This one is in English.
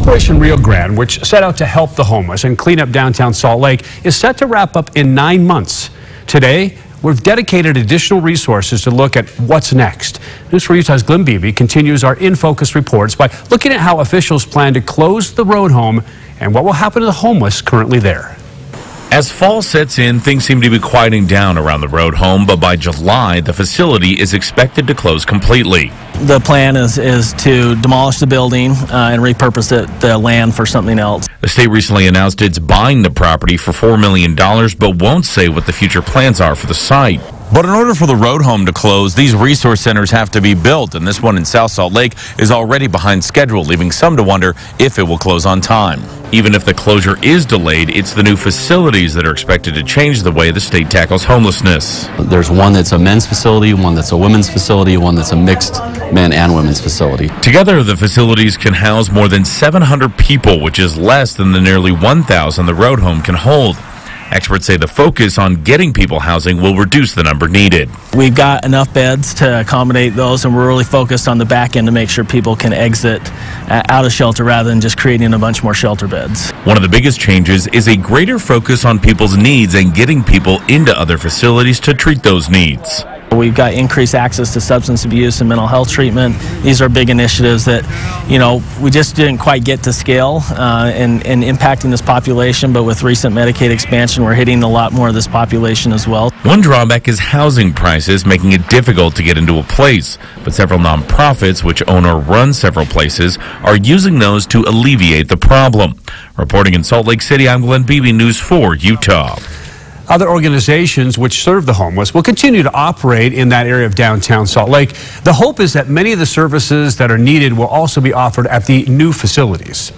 Operation Rio Grande, which set out to help the homeless and clean up downtown Salt Lake, is set to wrap up in 9 months. Today, we've dedicated additional resources to look at what's next. News 4 Utah's Glenn Beebe continues our In Focus reports by looking at how officials plan to close the road home and what will happen to the homeless currently there. As fall sets in, things seem to be quieting down around the road home, but by July, the facility is expected to close completely. The plan is to demolish the building and repurpose the land for something else. The state recently announced it's buying the property for $4 million, but won't say what the future plans are for the site. But in order for the road home to close, these resource centers have to be built, and this one in South Salt Lake is already behind schedule, leaving some to wonder if it will close on time. Even if the closure is delayed, it's the new facilities that are expected to change the way the state tackles homelessness. There's one that's a men's facility, one that's a women's facility, one that's a mixed men and women's facility. Together, the facilities can house more than 700 people, which is less than the nearly 1,000 the road home can hold. Experts say the focus on getting people housing will reduce the number needed. We've got enough beds to accommodate those, and we're really focused on the back end to make sure people can exit out of shelter rather than just creating a bunch more shelter beds. One of the biggest changes is a greater focus on people's needs and getting people into other facilities to treat those needs. We've got increased access to substance abuse and mental health treatment. These are big initiatives that, we just didn't quite get to scale and impacting this population, but with recent Medicaid expansion, we're hitting a lot more of this population as well. One drawback is housing prices, making it difficult to get into a place. But several nonprofits, which own or run several places, are using those to alleviate the problem. Reporting in Salt Lake City, I'm Glenn Beebe, News 4 Utah. Other organizations which serve the homeless will continue to operate in that area of downtown Salt Lake. The hope is that many of the services that are needed will also be offered at the new facilities.